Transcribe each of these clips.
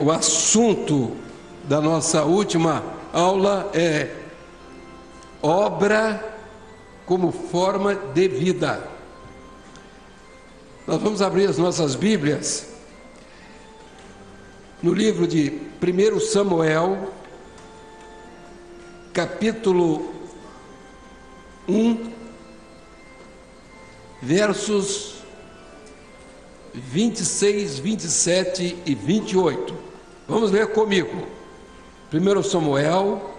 O assunto da nossa última aula é obra como forma de vida. Nós vamos abrir as nossas Bíblias no livro de 1 Samuel, capítulo 1, versos 26, 27 e 28. Vamos ler comigo. 1 Samuel,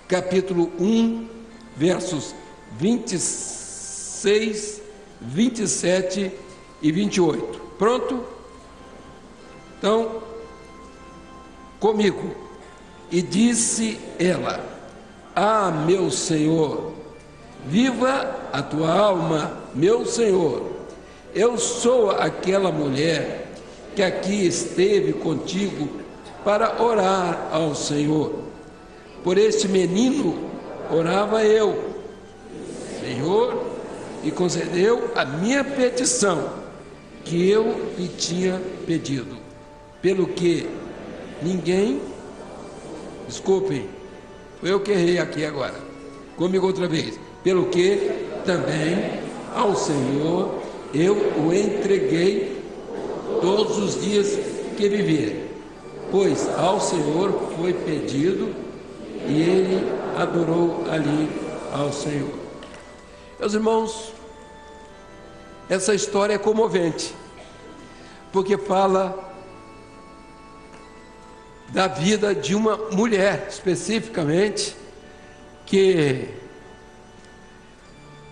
capítulo 1, versos 26, 27 e 28. Pronto? Então, comigo. E disse ela: Ah, meu Senhor, viva a tua alma, meu Senhor. Eu sou aquela mulher que aqui esteve contigo para orar ao Senhor. Por este menino orava eu. Senhor, e concedeu a minha petição que eu lhe tinha pedido, pelo que ninguém, desculpem, foi eu que errei aqui agora, comigo outra vez, pelo que também ao Senhor eu o entreguei todos os dias que viver, pois ao Senhor foi pedido e ele adorou ali ao Senhor. Meus irmãos, essa história é comovente, porque fala da vida de uma mulher, especificamente, que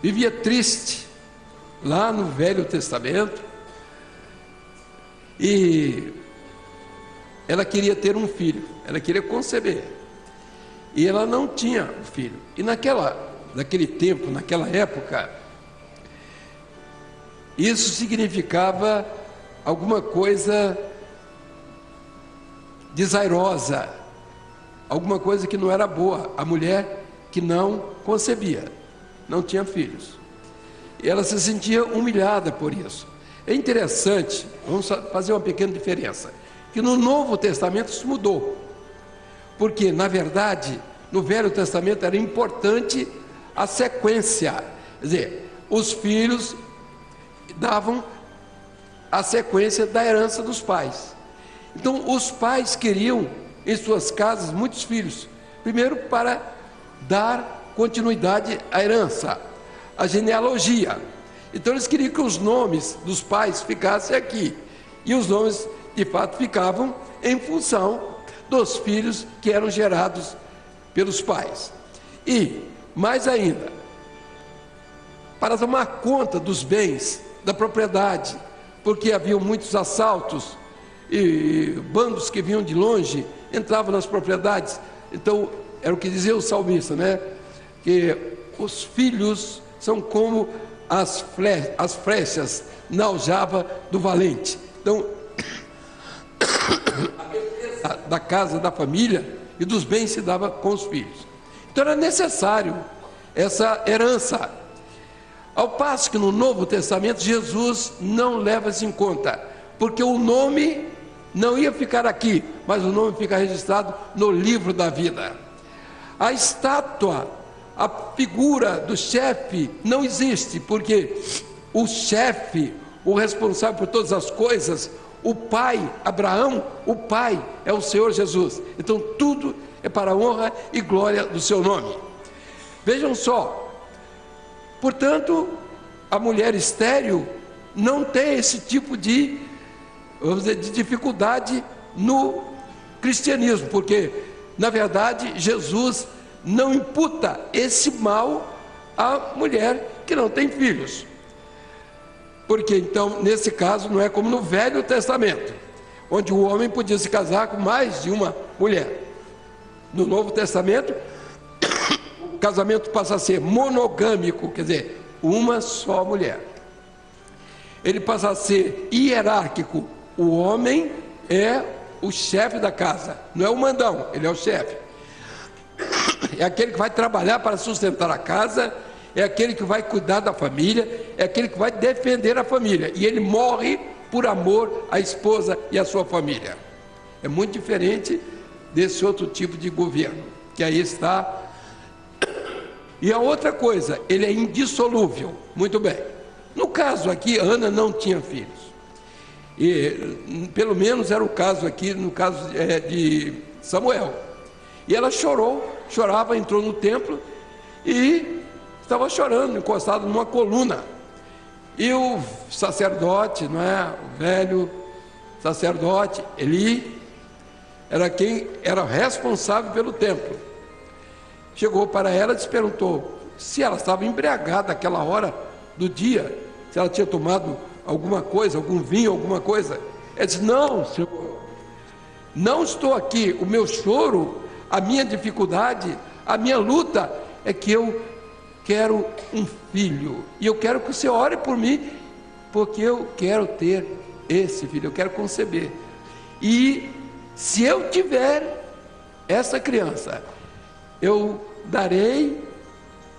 vivia triste lá no Velho Testamento, e ela queria ter um filho, ela queria conceber, e ela não tinha um filho. E naquele tempo, naquela época, isso significava alguma coisa desairosa, alguma coisa que não era boa. A mulher que não concebia, não tinha filhos, e ela se sentia humilhada por isso. É interessante, vamos fazer uma pequena diferença, que no Novo Testamento isso mudou, porque na verdade no Velho Testamento era importante a sequência, quer dizer, os filhos davam a sequência da herança dos pais. Então os pais queriam em suas casas muitos filhos, primeiro para dar continuidade à herança, à genealogia. Então eles queriam que os nomes dos pais ficassem aqui, e os nomes de fato ficavam em função dos filhos que eram gerados pelos pais. E mais ainda, para tomar conta dos bens, da propriedade, porque haviam muitos assaltos e bandos que vinham de longe entravam nas propriedades. Então era o que dizia o salmista, né? Que os filhos são como as flechas na aljava do valente. Então a defesa da casa, da família e dos bens se dava com os filhos. Então era necessário essa herança. Ao passo que no Novo Testamento Jesus não leva isso em conta, porque o nome não ia ficar aqui, mas o nome fica registrado no livro da vida. A estátua, a figura do chefe não existe, porque o chefe, o responsável por todas as coisas, o pai, Abraão, o pai é o Senhor Jesus. Então tudo é para a honra e glória do seu nome. Vejam só, portanto, a mulher estéril não tem esse tipo de, vamos dizer, de dificuldade no cristianismo, porque na verdade Jesus não imputa esse mal à mulher que não tem filhos. Porque então, nesse caso, não é como no Velho Testamento, onde o homem podia se casar com mais de uma mulher. No Novo Testamento, o casamento passa a ser monogâmico, quer dizer, uma só mulher. Ele passa a ser hierárquico, o homem é o chefe da casa, não é o mandão, ele é o chefe. É aquele que vai trabalhar para sustentar a casa, é aquele que vai cuidar da família, é aquele que vai defender a família, e ele morre por amor à esposa e à sua família. É muito diferente desse outro tipo de governo, que aí está. E a outra coisa, ele é indissolúvel. Muito bem. No caso aqui, Ana não tinha filhos. E pelo menos era o caso aqui, no caso de Samuel. E ela chorava, entrou no templo e estava chorando, encostado numa coluna. E o sacerdote, não é? O velho sacerdote, Eli, era quem era responsável pelo templo. Chegou para ela e perguntou se ela estava embriagada naquela hora do dia, se ela tinha tomado alguma coisa, algum vinho, alguma coisa. Ela disse: não, Senhor, não estou aqui. O meu choro, a minha dificuldade, a minha luta é que eu quero um filho, e eu quero que você ore por mim, porque eu quero ter esse filho, eu quero conceber. E se eu tiver essa criança, eu darei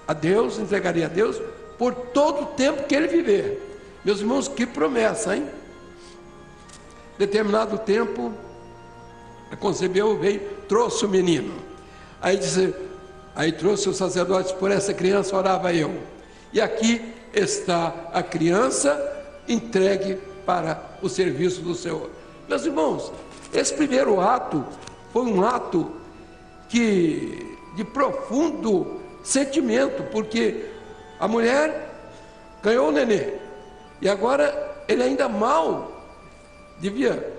a Deus, entregarei a Deus por todo o tempo que ele viver. Meus irmãos, que promessa, hein? Determinado tempo, concebeu, veio, trouxe o menino. Aí trouxe o sacerdote, por essa criança orava eu. E aqui está a criança entregue para o serviço do Senhor. Meus irmãos, esse primeiro ato foi um ato de profundo sentimento, porque a mulher ganhou o nenê, e agora ele ainda mal devia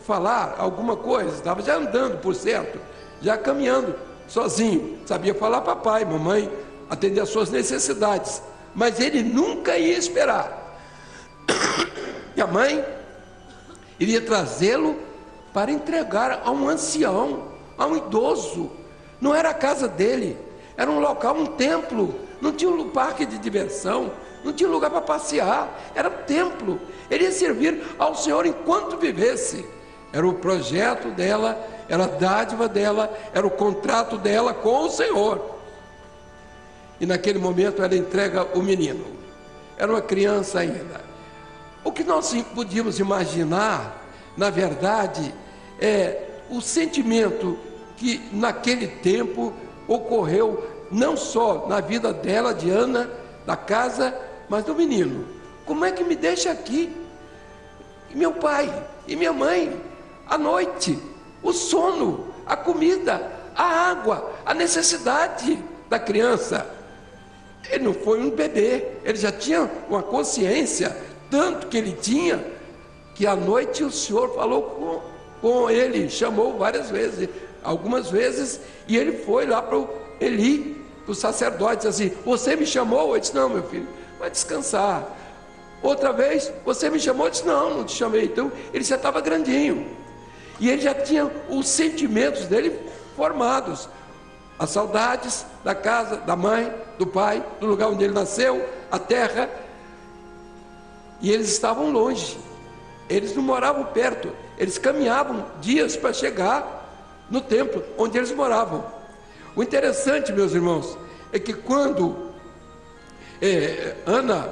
falar alguma coisa, estava já andando, por certo, já caminhando sozinho, sabia falar papai, mamãe, atender às suas necessidades, mas ele nunca ia esperar e a mãe iria trazê-lo para entregar a um ancião, a um idoso. Não era a casa dele, era um local, um templo, não tinha um parque de diversão, não tinha lugar para passear, era um templo. Ele ia servir ao Senhor enquanto vivesse. Era o projeto dela, era a dádiva dela, era o contrato dela com o Senhor. E naquele momento ela entrega o menino, era uma criança ainda. O que nós podíamos imaginar, na verdade, é o sentimento que naquele tempo ocorreu não só na vida dela, de Ana, da casa, mas do menino. Como é que me deixa aqui? Meu pai e minha mãe, a noite, o sono, a comida, a água, a necessidade da criança. Ele não foi um bebê, ele já tinha uma consciência, tanto que ele tinha, que à noite o Senhor falou com ele, chamou várias vezes, algumas vezes, e ele foi lá para o Eli, para o sacerdote, assim: você me chamou? Eu disse: não, meu filho, vai descansar. Outra vez: você me chamou? Eu disse: não, não te chamei. Então ele já estava grandinho, e ele já tinha os sentimentos dele formados, as saudades da casa, da mãe, do pai, do lugar onde ele nasceu, a terra. E eles estavam longe, eles não moravam perto, eles caminhavam dias para chegar no templo onde eles moravam. O interessante, meus irmãos, é que quando Ana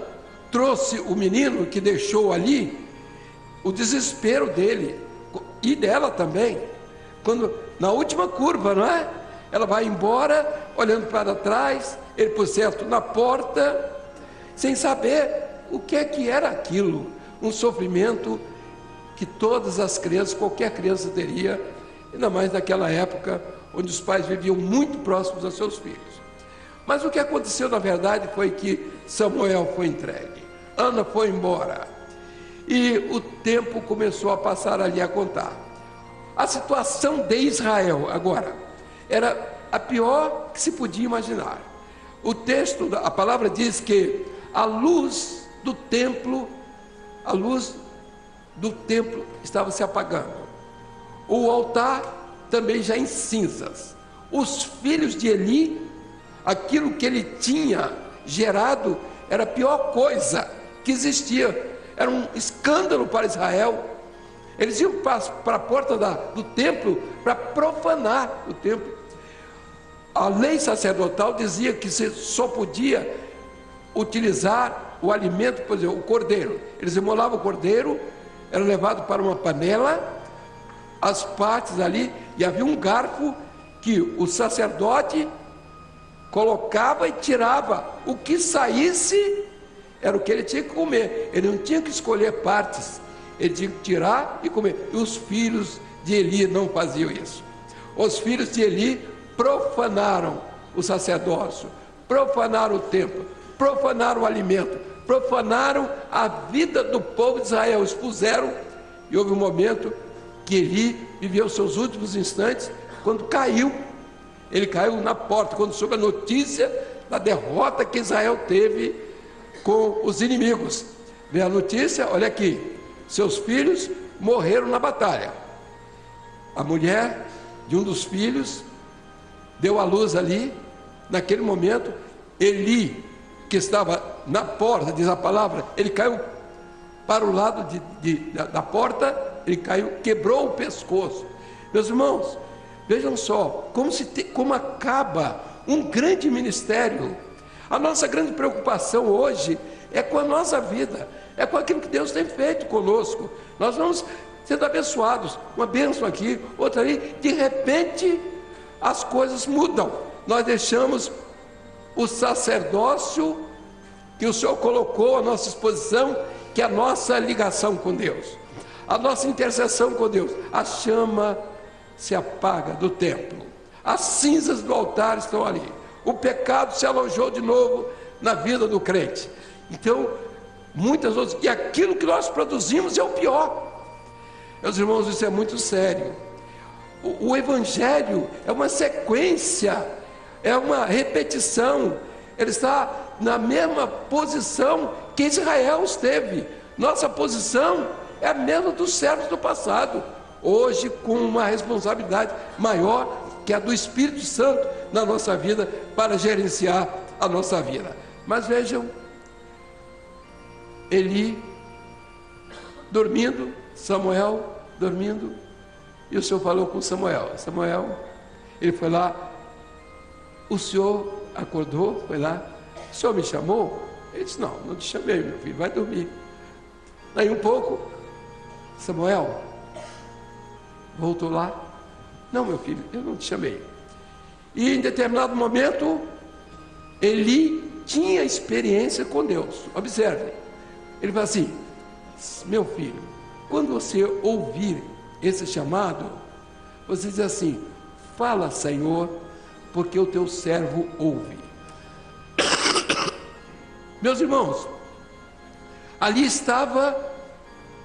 trouxe o menino que deixou ali, o desespero dele e dela também, quando na última curva, não é? Ela vai embora, olhando para trás, ele, por certo, na porta, sem saber o que é que era aquilo, um sofrimento que todas as crianças, qualquer criança teria, ainda mais naquela época, onde os pais viviam muito próximos aos seus filhos. Mas o que aconteceu, na verdade, foi que Samuel foi entregue, Ana foi embora, e o tempo começou a passar ali a contar. A situação de Israel, agora, era a pior que se podia imaginar. O texto, a palavra diz que a luz do templo estava se apagando, o altar também já em cinzas. Os filhos de Eli, aquilo que ele tinha gerado, era a pior coisa que existia, era um escândalo para Israel. Eles iam para a porta do templo para profanar o templo. A lei sacerdotal dizia que você só podia utilizar o alimento, por exemplo, o cordeiro. Eles imolavam o cordeiro, era levado para uma panela, as partes ali, e havia um garfo que o sacerdote colocava e tirava. O que saísse era o que ele tinha que comer. Ele não tinha que escolher partes, ele tinha que tirar e comer. E os filhos de Eli não faziam isso. Os filhos de Eli profanaram o sacerdócio, profanaram o templo, profanaram o alimento, profanaram a vida do povo de Israel, expuseram. E houve um momento que Eli viveu seus últimos instantes, quando caiu. Ele caiu na porta, quando soube a notícia da derrota que Israel teve com os inimigos. Vê a notícia, olha aqui: seus filhos morreram na batalha. A mulher de um dos filhos deu à luz ali. Naquele momento, Eli, que estava na porta, diz a palavra, ele caiu para o lado da porta, ele caiu, quebrou o pescoço. Meus irmãos, vejam só como acaba um grande ministério. A nossa grande preocupação hoje é com a nossa vida, é com aquilo que Deus tem feito conosco. Nós vamos sendo abençoados, uma bênção aqui, outra ali, de repente as coisas mudam. Nós deixamos o sacerdócio que o Senhor colocou à nossa disposição, que é a nossa ligação com Deus, a nossa intercessão com Deus. A chama se apaga do templo, as cinzas do altar estão ali, o pecado se alojou de novo na vida do crente. Então, muitas outras, e aquilo que nós produzimos é o pior. Meus irmãos, isso é muito sério. O Evangelho é uma sequência, é uma repetição. Ele está na mesma posição que Israel esteve. Nossa posição é a mesma dos servos do passado, hoje com uma responsabilidade maior, que é a do Espírito Santo na nossa vida, para gerenciar a nossa vida. Mas vejam, Eli dormindo, Samuel dormindo, e o Senhor falou com Samuel. Samuel, ele foi lá, o Senhor acordou, foi lá, o Senhor me chamou? Ele disse: não, não te chamei, meu filho, vai dormir. Daí um pouco, Samuel voltou lá: não, meu filho, eu não te chamei. E em determinado momento, Eli tinha experiência com Deus. Observe, ele fala assim: meu filho, quando você ouvir esse chamado, você diz assim: fala, Senhor, porque o teu servo ouve. Meus irmãos, ali estava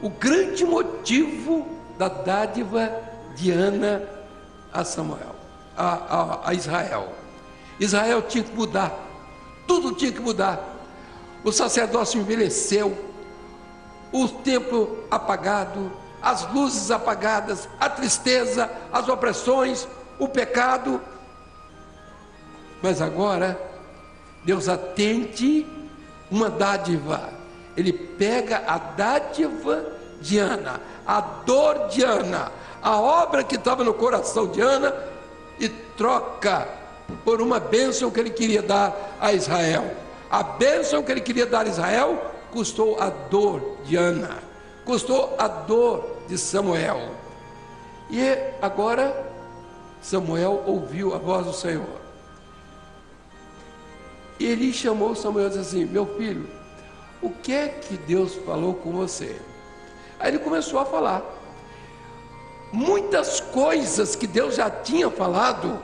o grande motivo da dádiva de Ana a Samuel, a Israel. Israel tinha que mudar, tudo tinha que mudar. O sacerdócio envelheceu, o templo apagado, as luzes apagadas, a tristeza, as opressões, o pecado. Mas agora Deus atende uma dádiva. Ele pega a dádiva de Ana, a dor de Ana, a obra que estava no coração de Ana, e troca por uma bênção que ele queria dar a Israel. A bênção que ele queria dar a Israel custou a dor de Ana, custou a dor de Samuel. E agora Samuel ouviu a voz do Senhor. E ele chamou Samuel e disse assim: meu filho, o que é que Deus falou com você? Aí ele começou a falar muitas coisas que Deus já tinha falado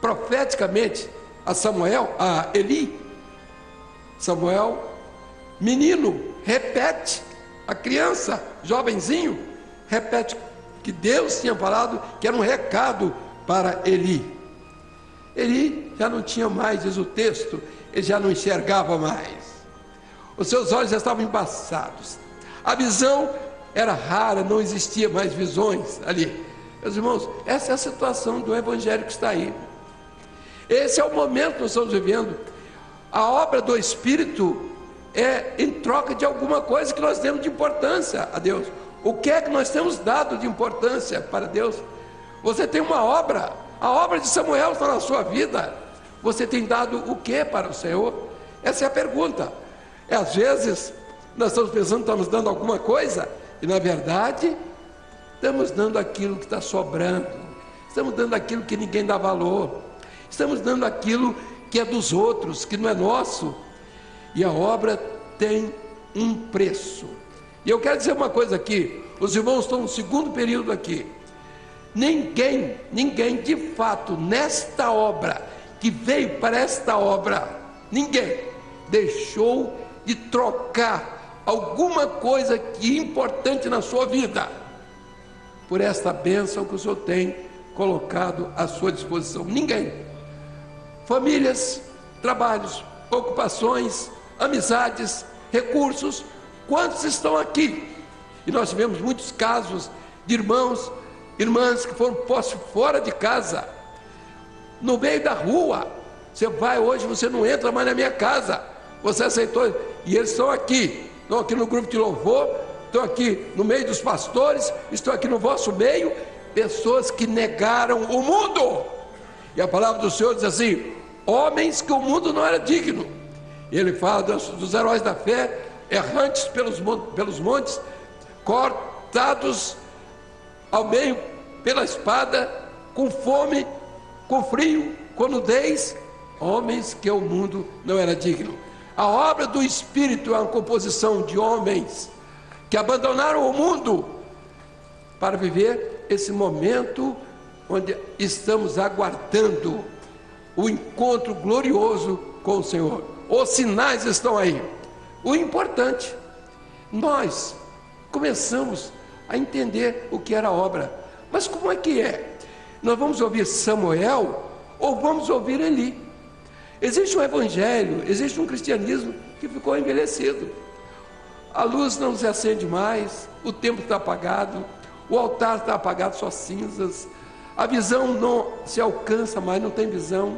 profeticamente a Samuel, a Eli. Samuel, menino, repete. A criança, jovenzinho, repete que Deus tinha falado, que era um recado para Eli. Eli já não tinha mais, diz o texto, ele já não enxergava mais. Os seus olhos já estavam embaçados. A visão era rara, não existia mais visões ali. Meus irmãos, essa é a situação do evangelho que está aí. Esse é o momento que nós estamos vivendo. A obra do Espírito é em troca de alguma coisa que nós temos de importância a Deus. O que é que nós temos dado de importância para Deus? Você tem uma obra, a obra de Samuel está na sua vida. Você tem dado o que para o Senhor? Essa é a pergunta. Às vezes nós estamos pensando que estamos dando alguma coisa, e na verdade Estamos dando aquilo que está sobrando, estamos dando aquilo que ninguém dá valor, estamos dando aquilo que é dos outros, que não é nosso. E a obra tem um preço. E eu quero dizer uma coisa aqui, os irmãos estão no segundo período aqui. Ninguém de fato nesta obra, que veio para esta obra, ninguém deixou de trocar alguma coisa que é importante na sua vida por esta bênção que o Senhor tem colocado à sua disposição. Ninguém. Famílias, trabalhos, ocupações, amizades, recursos, quantos estão aqui? E nós tivemos muitos casos de irmãos, irmãs que foram postos fora de casa, no meio da rua. Você vai hoje, você não entra mais na minha casa, você aceitou, e eles estão aqui no grupo de louvor, estão aqui no meio dos pastores, estão aqui no vosso meio, pessoas que negaram o mundo. E a palavra do Senhor diz assim: homens que o mundo não era digno. E ele fala dos heróis da fé, errantes pelos montes, cortados ao meio pela espada, com fome, com frio, com nudez, homens que o mundo não era digno. A obra do Espírito é uma composição de homens que abandonaram o mundo para viver esse momento onde estamos aguardando o encontro glorioso com o Senhor. Os sinais estão aí. O importante, nós começamos a entender o que era a obra. Mas como é que é? Nós vamos ouvir Samuel ou vamos ouvir Eli? Existe um evangelho, existe um cristianismo que ficou envelhecido. A luz não se acende mais, o templo está apagado, o altar está apagado, só cinzas, a visão não se alcança mais, não tem visão.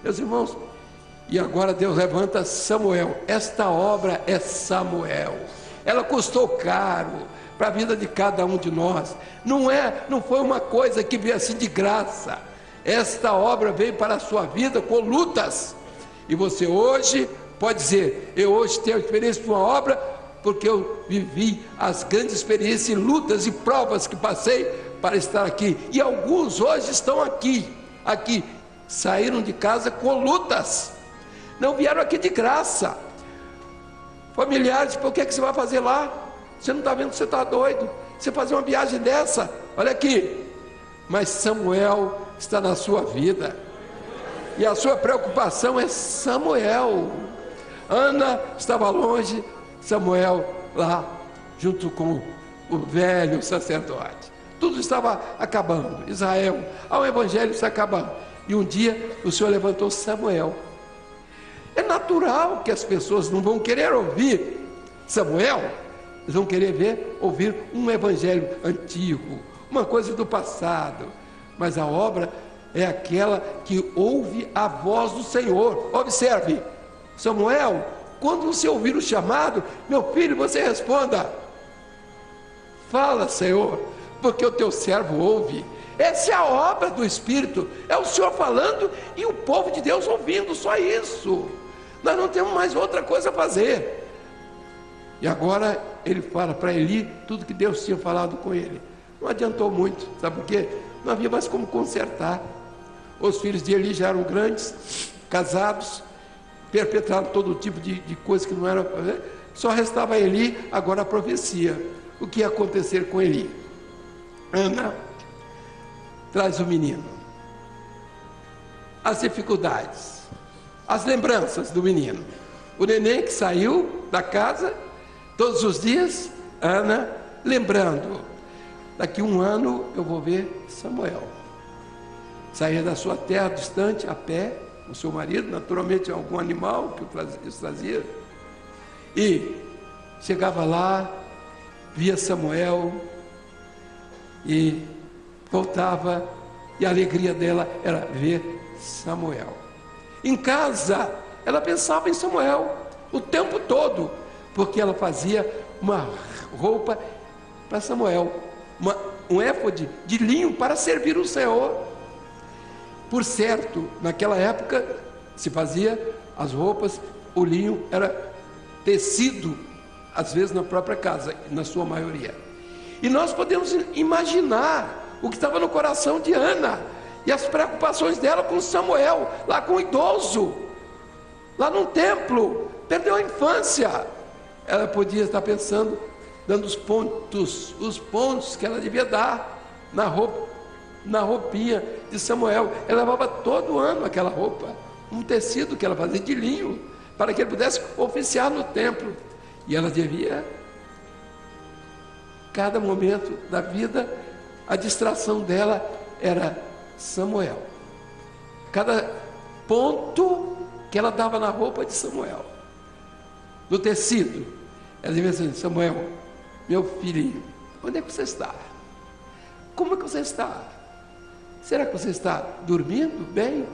Meus irmãos, e agora Deus levanta Samuel. Esta obra é Samuel, ela custou caro para a vida de cada um de nós. Não foi uma coisa que veio assim de graça. Esta obra veio para a sua vida com lutas, e você hoje pode dizer: eu hoje tenho a experiência de uma obra, porque eu vivi as grandes experiências e lutas e provas que passei para estar aqui. E alguns hoje estão aqui, saíram de casa com lutas, não vieram aqui de graça. Familiares, por que você vai fazer lá? Você não está vendo que você está doido? Você fazer uma viagem dessa, olha aqui. Mas Samuel está na sua vida, e a sua preocupação é Samuel. Ana estava longe, Samuel lá, junto com o velho sacerdote. Tudo estava acabando, Israel, o evangelho está acabando. E um dia o Senhor levantou Samuel. É natural que as pessoas não vão querer ouvir Samuel, eles vão querer ouvir um evangelho antigo, uma coisa do passado. Mas a obra é aquela que ouve a voz do Senhor. Observe, Samuel, quando você ouvir o chamado, meu filho, você responda: fala, Senhor, porque o teu servo ouve. Essa é a obra do Espírito, é o Senhor falando e o povo de Deus ouvindo, só isso. Nós não temos mais outra coisa a fazer. E agora ele fala para Eli tudo que Deus tinha falado com ele. Não adiantou muito, sabe por quê? Não havia mais como consertar. Os filhos de Eli já eram grandes, casados, perpetraram todo tipo de coisa que não era. Só restava Eli agora a profecia. O que ia acontecer com Eli? Ana traz o menino, as dificuldades, as lembranças do menino, o neném que saiu da casa todos os dias. Ana lembrando: daqui um ano eu vou ver Samuel. Saía da sua terra distante a pé, o seu marido, naturalmente algum animal que o trazia, e chegava lá, via Samuel e voltava, e a alegria dela era ver Samuel. Em casa, ela pensava em Samuel o tempo todo, porque ela fazia uma roupa para Samuel, um éfode de linho para servir o Senhor. Por certo, naquela época se fazia as roupas, o linho era tecido, às vezes na própria casa, na sua maioria. E nós podemos imaginar o que estava no coração de Ana e as preocupações dela com Samuel, lá com o idoso, lá no templo, perdeu a infância. Ela podia estar pensando, dando os pontos que ela devia dar na roupinha de Samuel. Ela levava todo ano aquela roupa, um tecido que ela fazia de linho, para que ele pudesse oficiar no templo. E ela devia, cada momento da vida, a distração dela era Samuel. Cada ponto que ela dava na roupa de Samuel, no tecido, ela dizia assim: Samuel, meu filhinho, onde é que você está? Como é que você está? Será que você está dormindo bem?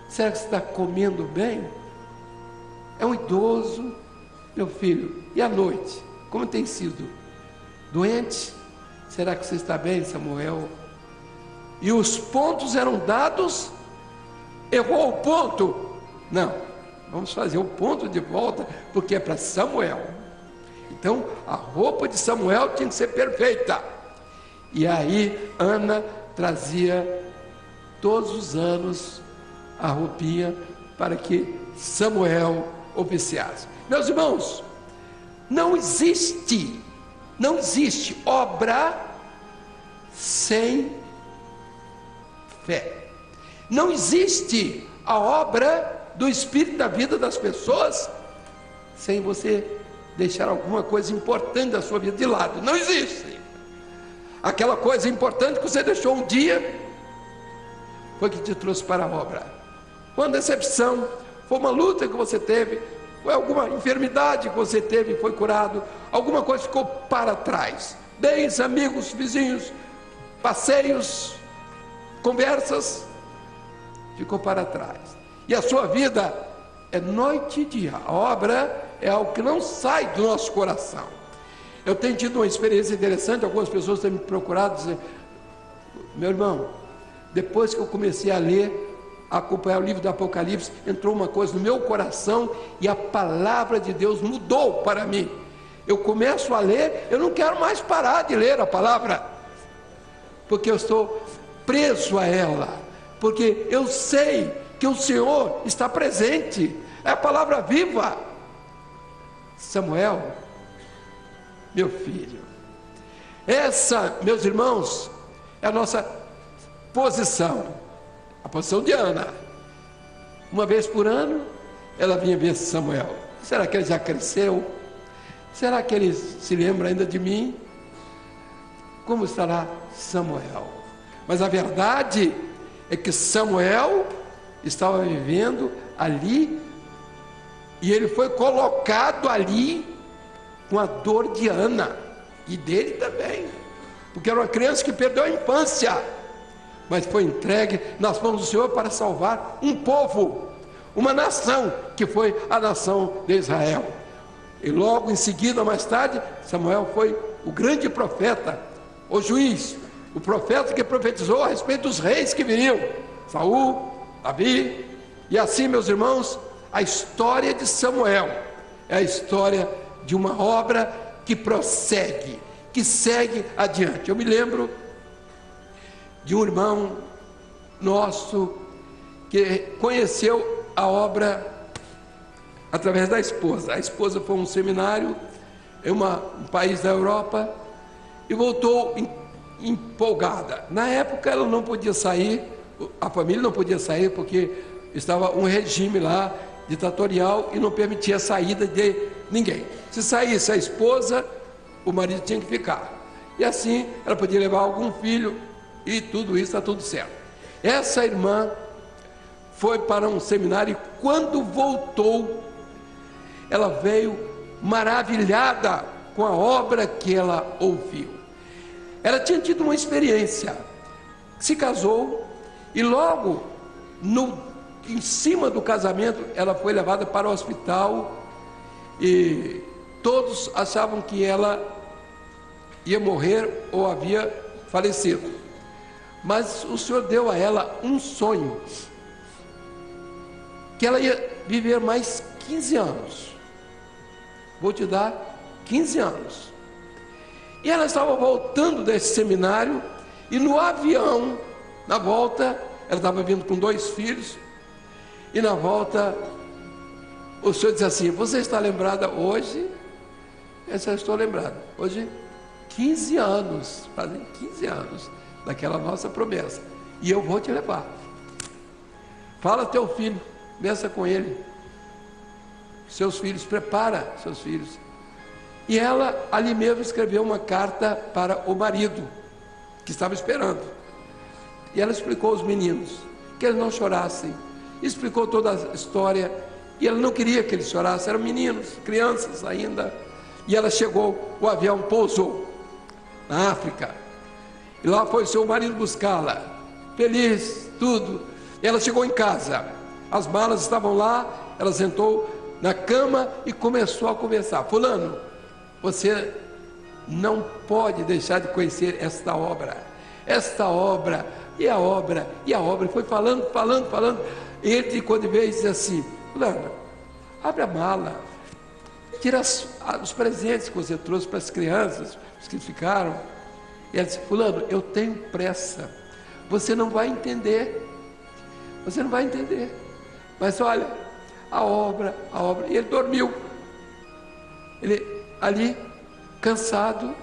Será que você está comendo bem? É um idoso, meu filho. E à noite, como tem sido? Doente? Será que você está bem, Samuel? E os pontos eram dados. Errou o ponto? Não, vamos fazer o ponto de volta, porque é para Samuel. Então a roupa de Samuel tinha que ser perfeita. E aí Ana trazia todos os anos a roupinha para que Samuel oficiasse. Meus irmãos, não existe obra sem fé. Não existe a obra do Espírito da vida das pessoas sem você deixar alguma coisa importante da sua vida de lado. Não existe. Aquela coisa importante que você deixou um dia foi que te trouxe para a obra. Foi uma decepção, foi uma luta que você teve, foi alguma enfermidade que você teve e foi curado, alguma coisa ficou para trás. Bens, amigos, vizinhos, passeios, conversas, ficou para trás. E a sua vida é noite e dia. A obra é algo que não sai do nosso coração. Eu tenho tido uma experiência interessante. Algumas pessoas têm me procurado dizer: meu irmão, depois que eu comecei a ler, a acompanhar o livro do Apocalipse, entrou uma coisa no meu coração e a palavra de Deus mudou para mim. Eu começo a ler, eu não quero mais parar de ler a palavra, porque eu estou preso a ela, porque eu sei que o Senhor está presente, é a palavra viva. Samuel, meu filho, essa, meus irmãos, é a nossa posição, a posição de Ana. Uma vez por ano, ela vinha ver Samuel. Será que ele já cresceu? Será que ele se lembra ainda de mim? Como estará Samuel? Mas a verdade é que Samuel estava vivendo ali, e ele foi colocado ali com a dor de Ana, e dele também, porque era uma criança que perdeu a infância, mas foi entregue nas mãos do Senhor para salvar um povo, uma nação, que foi a nação de Israel. E logo em seguida, mais tarde, Samuel foi o grande profeta, o juiz, o profeta que profetizou a respeito dos reis que viriam, Saul, Davi. E assim, meus irmãos, a história de Samuel é a história de uma obra que prossegue, que segue adiante. Eu me lembro de um irmão nosso que conheceu a obra através da esposa. A esposa foi a um seminário em um país da Europa e voltou empolgada. Na época ela não podia sair, a família não podia sair, porque estava um regime lá ditatorial e não permitia a saída de ninguém. Se saísse a esposa, o marido tinha que ficar. E assim ela podia levar algum filho, e tudo isso está tudo certo. Essa irmã foi para um seminário e quando voltou, ela veio maravilhada com a obra que ela ouviu. Ela tinha tido uma experiência, se casou e logo em cima do casamento ela foi levada para o hospital e todos achavam que ela ia morrer ou havia falecido. Mas o Senhor deu a ela um sonho, que ela ia viver mais 15 anos. Vou te dar 15 anos. E ela estava voltando desse seminário, e no avião, na volta, ela estava vindo com 2 filhos, e na volta, o senhor disse assim: você está lembrada hoje? Eu já estou lembrada. Hoje, 15 anos, fazem 15 anos, daquela nossa promessa. E eu vou te levar. Fala teu filho, conversa com ele. Seus filhos, prepara seus filhos. E ela ali mesmo escreveu uma carta para o marido, que estava esperando. E ela explicou aos meninos que eles não chorassem. Explicou toda a história. E ela não queria que eles chorassem, eram meninos, crianças ainda. E ela chegou, o avião pousou na África. E lá foi seu marido buscá-la, feliz, tudo. E ela chegou em casa, as malas estavam lá, ela sentou na cama e começou a conversar. Fulano, você não pode deixar de conhecer esta obra, e a obra, e a obra. E foi falando. Ele, quando veio, disse assim: Fulano, abre a mala, tira os presentes que você trouxe para as crianças, os que ficaram. E ela disse: Fulano, eu tenho pressa, você não vai entender, mas olha, a obra, e ele dormiu, ele ali, cansado,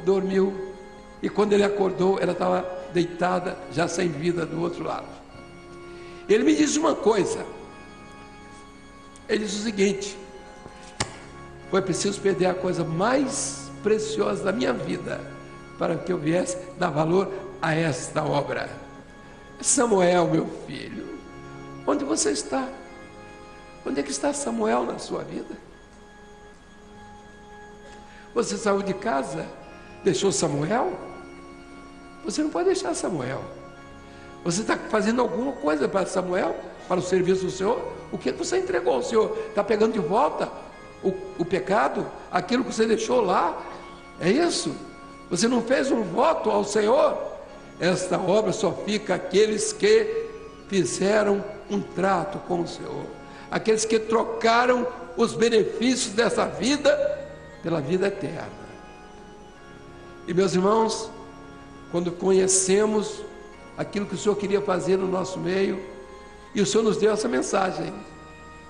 dormiu, e quando ele acordou, ela estava deitada, já sem vida, do outro lado. Ele me disse uma coisa, ele disse o seguinte: foi preciso perder a coisa mais preciosa da minha vida, para que eu viesse dar valor a esta obra. Samuel, meu filho, onde você está? Onde é que está Samuel na sua vida? Você saiu de casa, deixou Samuel? Você não pode deixar Samuel. Você está fazendo alguma coisa para Samuel, para o serviço do Senhor? O que você entregou ao Senhor? Está pegando de volta o pecado, aquilo que você deixou lá? É isso? Você não fez um voto ao Senhor? Esta obra só fica aqueles que fizeram um trato com o Senhor, aqueles que trocaram os benefícios dessa vida pela vida eterna. E meus irmãos, quando conhecemos aquilo que o Senhor queria fazer no nosso meio, e o Senhor nos deu essa mensagem,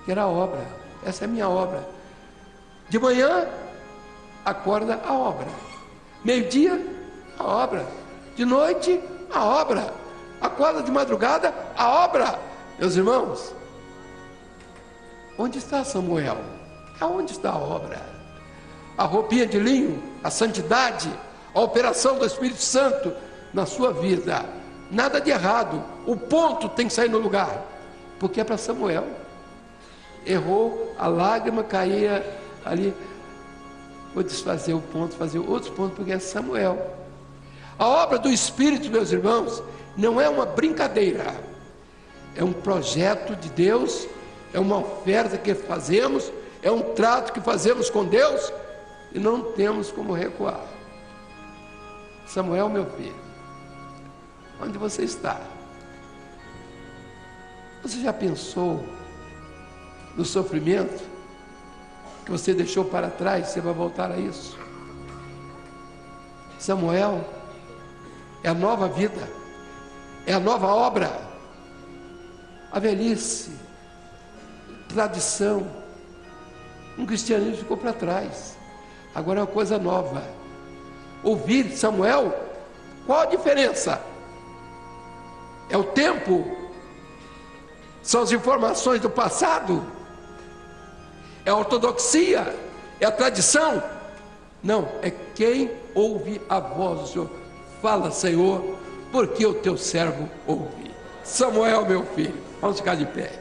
que era a obra. Essa é a minha obra. De manhã, acorda a obra. Meio-dia, a obra. De noite, a obra. Acorda de madrugada, a obra. Meus irmãos, onde está Samuel? Aonde está a obra? A roupinha de linho, a santidade, a operação do Espírito Santo na sua vida. Nada de errado. O ponto tem que sair no lugar, porque é para Samuel. Errou, a lágrima caía ali. Vou desfazer o ponto, fazer outros pontos, porque é Samuel. A obra do Espírito, meus irmãos, não é uma brincadeira. É um projeto de Deus, é uma oferta que fazemos, é um trato que fazemos com Deus, e não temos como recuar. Samuel, meu filho, onde você está? Você já pensou no sofrimento que você deixou para trás? Você vai voltar a isso? Samuel é a nova vida, é a nova obra. A velhice, tradição, um cristianismo ficou para trás. Agora é uma coisa nova. Ouvir Samuel, qual a diferença? É o tempo? São as informações do passado? É a ortodoxia? É a tradição? Não, é quem ouve a voz do Senhor. Fala, Senhor, porque o teu servo ouve. Samuel, meu filho, vamos ficar de pé.